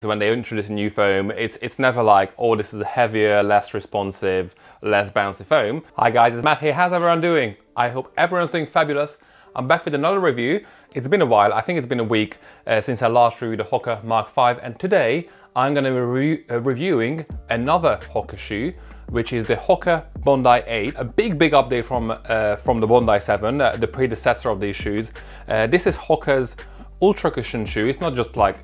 When they introduce a new foam, it's never like, oh, this is a heavier, less responsive, less bouncy foam. Hi guys, it's Matt here. How's everyone doing? I hope everyone's doing fabulous. I'm back with another review. It's been a while. I think it's been a week since I last reviewed the Hoka Mach 5, and today I'm going to be reviewing another Hoka shoe, which is the Hoka Bondi 8. A big update from the Bondi 7, the predecessor of these shoes. This is Hoka's ultra cushion shoe. It's not just like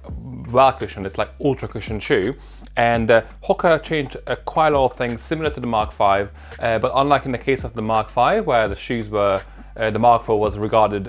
well cushion, it's like ultra cushion shoe. And Hoka changed quite a lot of things similar to the Mach 5, but unlike in the case of the Mach 5, where the shoes were the Mach 4 was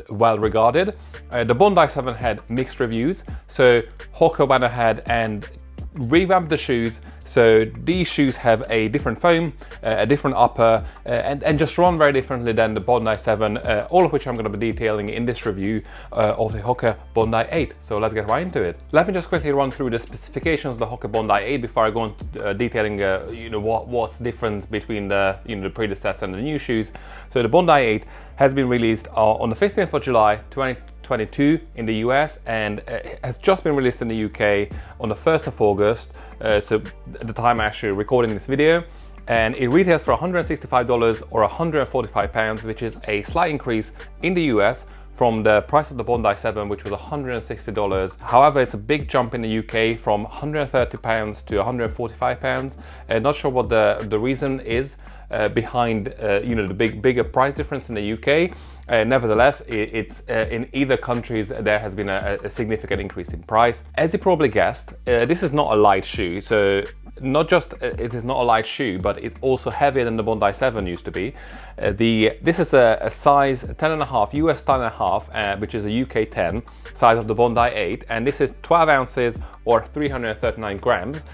well regarded, the Bondi 7 had mixed reviews. So Hoka went ahead and revamped the shoes. So these shoes have a different foam, a different upper, and just run very differently than the Bondi 7, all of which I'm going to be detailing in this review of the Hoka Bondi 8. So let's get right into it. Let me just quickly run through the specifications of the Hoka Bondi 8 before I go into detailing what's different between the the predecessor and the new shoes. So the Bondi 8 has been released on the 15th of July 2022 in the US, and has just been released in the UK on the 1st of August, so at the time I'm actually recording this video, and it retails for $165 or £145, which is a slight increase in the US from the price of the Bondi 7, which was $160. However, it's a big jump in the UK from £130 to £145. Not sure what the reason is behind the bigger price difference in the UK. Nevertheless, it's in either countries there has been a significant increase in price. As you probably guessed, this is not a light shoe. So not just it is not a light shoe, but it's also heavier than the Bondi 7 used to be. This is a size 10.5, US 10.5, which is a UK 10 size of the Bondi 8, and this is 12 ounces or 339 grams,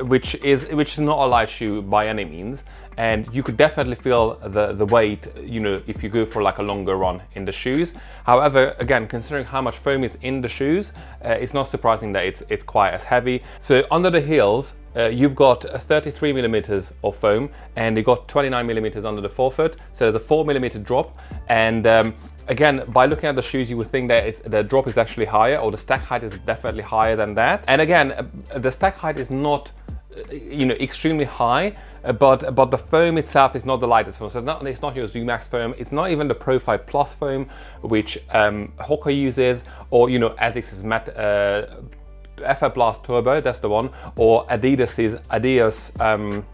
which is not a light shoe by any means. And you could definitely feel the weight, if you go for like a longer run in the shoes. However, again, considering how much foam is in the shoes, it's not surprising that it's quite as heavy. So under the heels, you've got 33 millimeters of foam, and you've got 29 millimeters under the forefoot. So there's a 4 millimeter drop. And again, by looking at the shoes, you would think that the drop is actually higher, or the stack height is definitely higher than that. And again, the stack height is not extremely high, but the foam itself is not the lightest foam. So it's not your ZoomX foam, it's not even the Profile Plus foam, which Hoka uses, or ASICS's FR Blast Turbo, that's the one, or Adidas's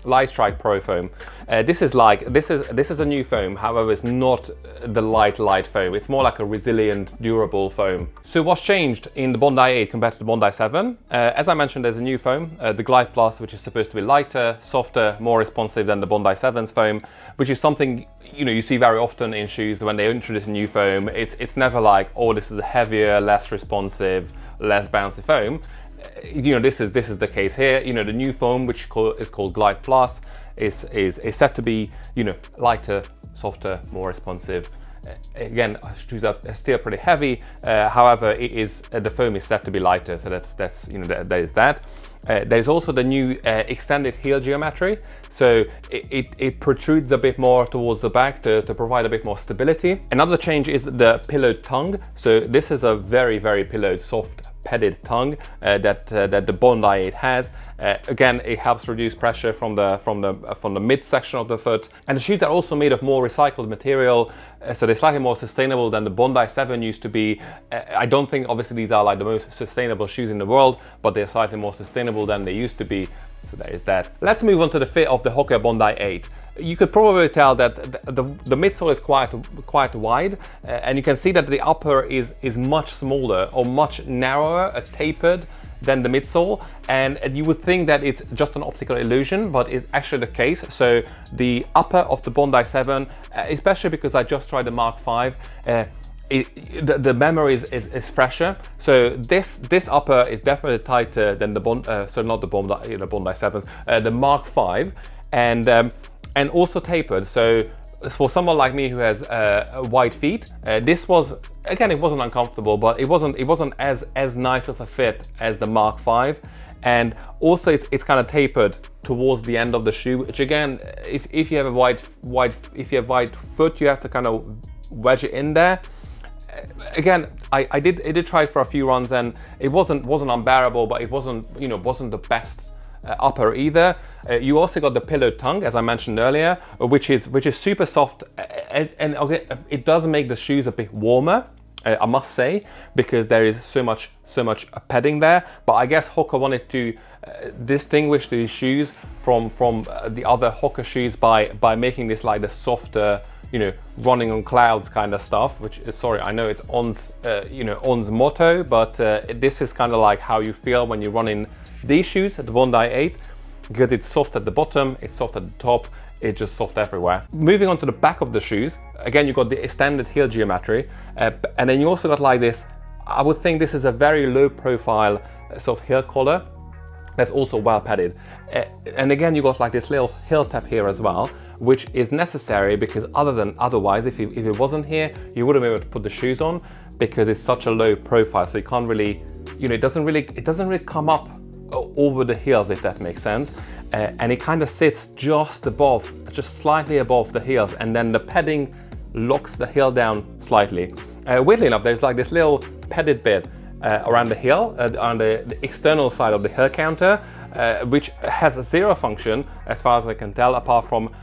Light Strike Pro foam. This is a new foam. However, it's not the light foam. It's more like a resilient, durable foam. So what's changed in the Bondi 8 compared to the Bondi 7? As I mentioned, there's a new foam, the Glide Plus, which is supposed to be lighter, softer, more responsive than the Bondi 7's foam, which is something you see very often in shoes. When they introduce a new foam, it's never like, oh, this is a heavier, less responsive, less bouncy foam. This is the case here. The new foam, which is called Glide Plus, is set to be lighter, softer, more responsive. Again, shoes are still pretty heavy. However, the foam is set to be lighter, so that is that. There's also the new extended heel geometry, so it protrudes a bit more towards the back to provide a bit more stability. Another change is the pillowed tongue. So this is a very pillowed, soft, padded tongue that the Bondi 8 has. Again, it helps reduce pressure from the mid section of the foot. And the shoes are also made of more recycled material, so they're slightly more sustainable than the Bondi 7 used to be. I don't think, obviously, these are like the most sustainable shoes in the world, but they're slightly more sustainable than they used to be. So there is that. Let's move on to the fit of the Hoka Bondi 8. You could probably tell that the midsole is quite wide, and you can see that the upper is much smaller or much narrower, tapered than the midsole, and you would think that it's just an optical illusion, but it's actually the case. So the upper of the Bondi 7, especially because I just tried the Mach 5, the memory is fresher. So this upper is definitely tighter than the Bondi 7's, the Mach 5, and also tapered. So for someone like me who has wide feet, this was, again, it wasn't uncomfortable, but it wasn't as nice of a fit as the Mach 5. And also it's kind of tapered towards the end of the shoe, which again, if you have a wide foot, you have to kind of wedge it in there. again, I did try for a few runs, and it wasn't unbearable, but it wasn't, you know, wasn't the best upper either. You also got the pillow tongue, as I mentioned earlier, which is super soft, and okay, it does make the shoes a bit warmer, I must say, because there is so much padding there. But I guess Hoka wanted to distinguish these shoes from the other Hoka shoes by making this like the softer, you know, running on clouds kind of stuff, which is, sorry, I know it's On's, you know, On's motto, but this is kind of like how you feel when you run in these shoes, the Bondi 8, because it's soft at the bottom, it's soft at the top, it's just soft everywhere. Moving on to the back of the shoes, again, you got the extended heel geometry, and then you also got like this, I would think this is a very low profile sort of heel collar that's also well padded. And again, you got like this little heel tab here as well, which is necessary because otherwise, if it wasn't here, you wouldn't be able to put the shoes on because it's such a low profile. So you can't really, you know, it doesn't really come up over the heels, if that makes sense. And it kind of sits just slightly above the heels, and then the padding locks the heel down slightly. Weirdly enough, there's like this little padded bit around the heel, on the external side of the heel counter, which has a zero function as far as I can tell, apart from,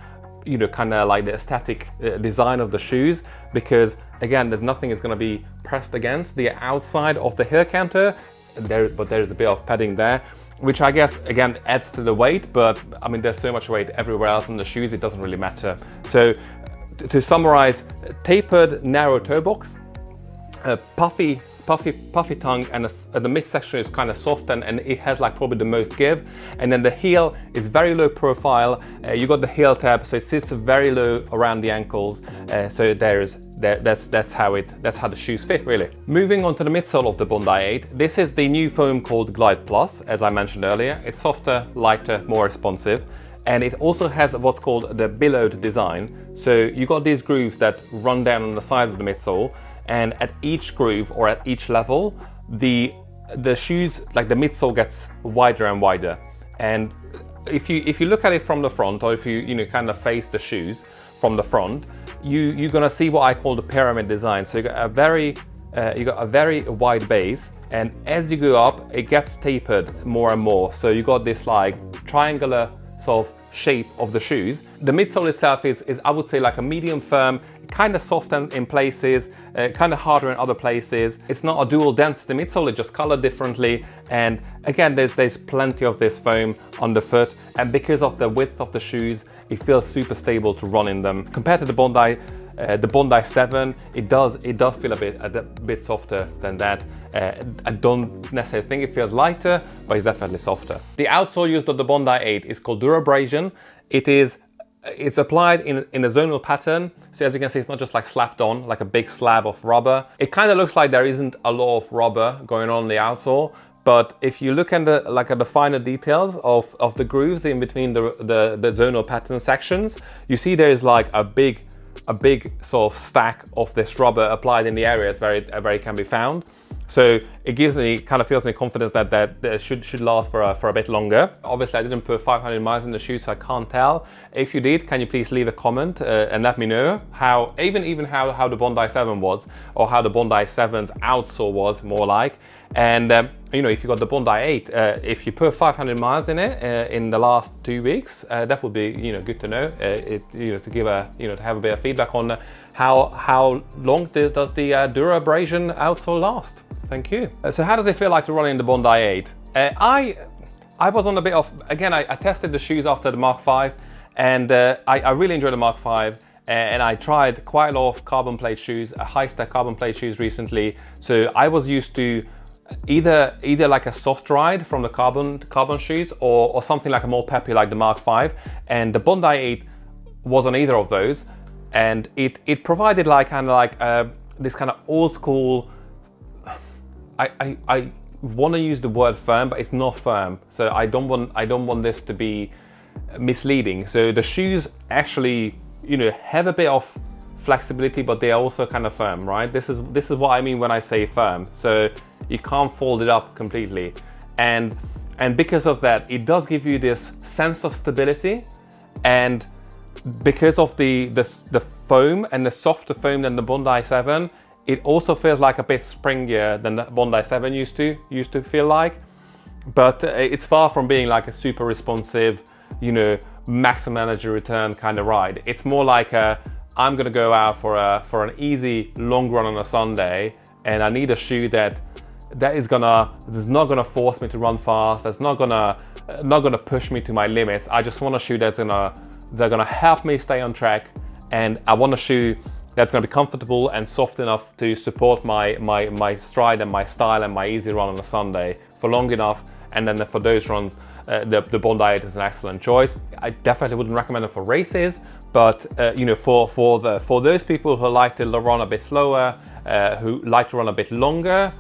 you know, kind of like the aesthetic design of the shoes, because again, there's nothing is going to be pressed against the outside of the heel counter, but there's a bit of padding there, which I guess again adds to the weight, but I mean there's so much weight everywhere else in the shoes, it doesn't really matter. So to summarize, tapered narrow toe box, puffy tongue, and the midsection is kind of soft, and it has like probably the most give. And then the heel is very low profile. You got the heel tab, so it sits very low around the ankles. So that's how the shoes fit really. Moving on to the midsole of the Bondi 8. This is the new foam called Glide Plus, as I mentioned earlier. It's softer, lighter, more responsive. And it also has what's called the billowed design. So you got these grooves that run down on the side of the midsole, and at each groove or at each level, the shoes, like the midsole, gets wider and wider. And if you look at it from the front, or if you know kind of face the shoes from the front, you're gonna see what I call the pyramid design. So you got a very wide base, and as you go up, it gets tapered more and more. So you got this like triangular sort of shape of the shoes. The midsole itself is I would say like a medium firm, kind of soft in places, kind of harder in other places. It's not a dual density midsole, it's just colored differently. And again, there's plenty of this foam on the foot, and because of the width of the shoes, it feels super stable to run in them. Compared to the Bondi 7, it does feel a bit softer than that. I don't necessarily think it feels lighter, but it's definitely softer. The outsole used of the Bondi 8 is called Durabrasion. It's applied in a zonal pattern. So as you can see, it's not just like slapped on like a big slab of rubber. It kind of looks like there isn't a lot of rubber going on the outsole, but if you look at the finer details of the grooves in between the zonal pattern sections, you see there is like a big sort of stack of this rubber applied in the areas where it can be found. So it fills me confidence that should last for a bit longer. Obviously, I didn't put 500 miles in the shoe, so I can't tell. If you did, can you please leave a comment and let me know how the Bondi 7 was, or how the Bondi 7's outsole was more like. And you know, if you got the Bondi 8, if you put 500 miles in it in the last 2 weeks, that would be good to know. To have a bit of feedback on how long does the Durabrasion outsole last. Thank you. So how does it feel like to run in the Bondi 8? I was on a bit of, again, I tested the shoes after the Mach 5, and I really enjoyed the Mach 5. And I tried quite a lot of carbon plate shoes, high-stack carbon plate shoes recently. So I was used to either like a soft ride from the carbon shoes, or something like a more peppy like the Mach 5. And the Bondi 8 was on either of those, and it provided like this kind of old school. I want to use the word firm, but it's not firm. So I don't want this to be misleading. So the shoes actually have a bit of flexibility, but they are also kind of firm, right? This is what I mean when I say firm. So you can't fold it up completely, and because of that, it does give you this sense of stability. And because of the foam and the softer foam than the Bondi 7, It also feels like a bit springier than the Bondi 7 used to feel like, but it's far from being like a super responsive, you know, maximum energy return kind of ride. It's more like I'm gonna go out for an easy long run on a Sunday, and I need a shoe that is not gonna force me to run fast. That's not gonna push me to my limits. I just want a shoe that's gonna help me stay on track, and I want a shoe that's gonna be comfortable and soft enough to support my stride and my style and my easy run on a Sunday for long enough. And then for those runs, the Bondi 8 is an excellent choice. I definitely wouldn't recommend it for races, but you know, for those people who like to run a bit slower, who like to run a bit longer,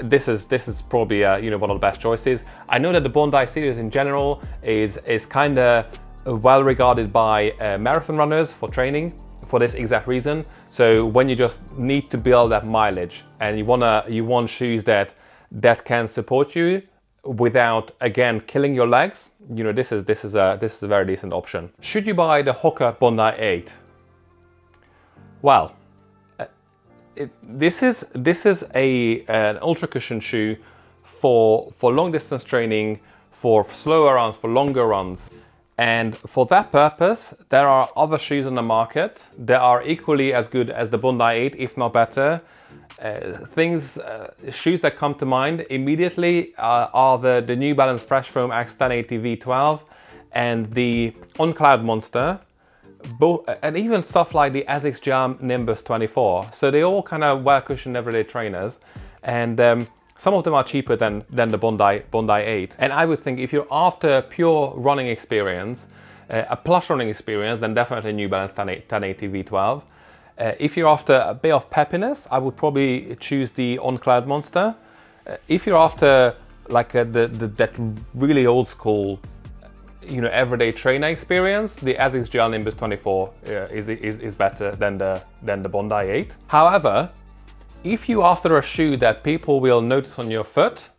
this is probably you know, one of the best choices. I know that the Bondi series in general is kind of well regarded by marathon runners for training for this exact reason. So when you just need to build that mileage and you want shoes that can support you without, again, killing your legs, you know, this is a very decent option. Should you buy the Hoka Bondi 8? Well, this is an ultra cushion shoe for long distance training, for slower runs, for longer runs. And for that purpose, there are other shoes on the market that are equally as good as the Bondi 8, if not better. Shoes that come to mind immediately are the New Balance Fresh Foam X 1080 V12 and the On Cloudmonster, and even stuff like the ASICS Jam Nimbus 24. So they all kind of well cushioned everyday trainers, and some of them are cheaper than the Bondi 8. And I would think if you're after pure running experience, a plush running experience, then definitely New Balance 1080 V12. If you're after a bit of peppiness, I would probably choose the On Cloudmonster. If you're after like that really old school, you know, everyday trainer experience, the ASICS Gel Nimbus 24 is better than the Bondi 8. However, if you're after a shoe that people will notice on your foot,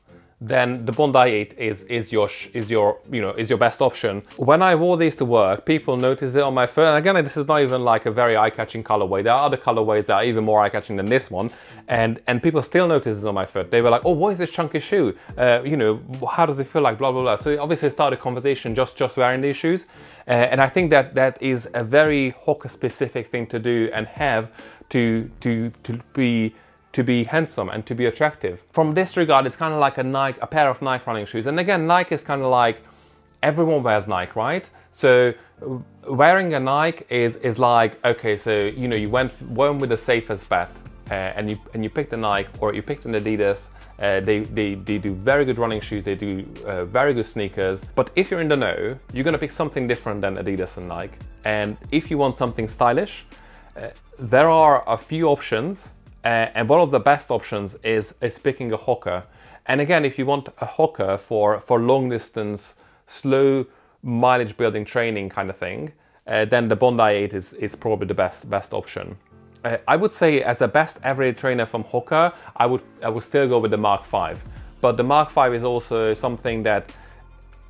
then the Bondi 8 is your best option. When I wore these to work, people noticed it on my foot. And again, this is not even like a very eye-catching colorway. There are other colorways that are even more eye-catching than this one, and people still noticed it on my foot. They were like, "Oh, what is this chunky shoe? You know, how does it feel like?" Blah blah blah. So obviously, I started a conversation just wearing these shoes, and I think that is a very Hoka-specific thing to do and have to be handsome and to be attractive. From this regard, it's kind of like a pair of Nike running shoes. And again, Nike is kind of like, everyone wears Nike, right? So wearing a Nike is like, okay, so you know, you went with the safest bet, and you picked a Nike or you picked an Adidas. They do very good running shoes. They do very good sneakers. But if you're in the know, you're gonna pick something different than Adidas and Nike. And if you want something stylish, there are a few options. And one of the best options is picking a Hoka. And again, if you want a Hoka for long distance, slow mileage building training kind of thing, then the Bondi 8 is probably the best option. I would say as a best everyday trainer from Hoka, I would still go with the Mach 5. But the Mach 5 is also something that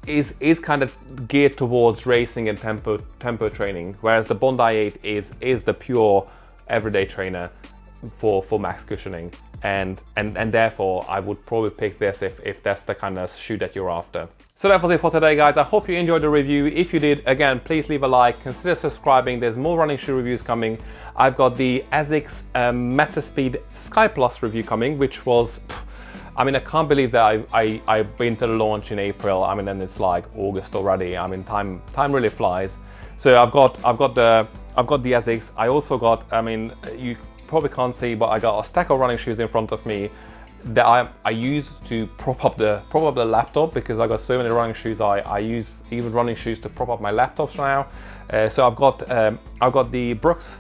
is kind of geared towards racing and tempo training, whereas the Bondi 8 is the pure everyday trainer for max cushioning, and therefore I would probably pick this if that's the kind of shoe that you're after. So that was it for today, guys. I hope you enjoyed the review. If you did, again, please leave a like, consider subscribing. There's more running shoe reviews coming. I've got the ASICS Metaspeed Sky Plus review coming, which was, I mean, I can't believe that I've been to the launch in April. I mean, and it's like August already. I mean, time really flies. So I've got the ASICS. I also got, I mean, you probably can't see, but I got a stack of running shoes in front of me that I use to prop up the laptop, because I got so many running shoes. I use even running shoes to prop up my laptops now. So I've got the Brooks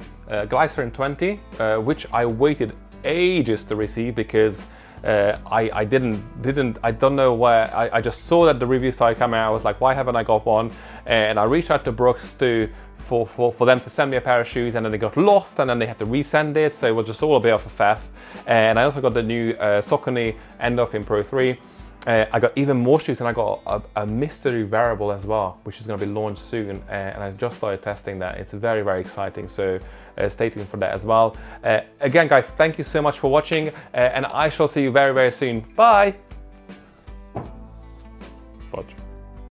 Glycerin 20, which I waited ages to receive because I don't know where. I just saw that the review started coming out. I was like, why haven't I got one? And I reached out to Brooks for them to send me a pair of shoes, and then they got lost, and then they had to resend it. So it was just all a bit of a faff. And I also got the new Saucony Endorphin Pro 3. I got even more shoes, and I got a mystery wearable as well, which is going to be launched soon, and I just started testing that. It's very, very exciting, so stay tuned for that as well. Again, guys, thank you so much for watching, and I shall see you very, very soon. Bye! Fudge.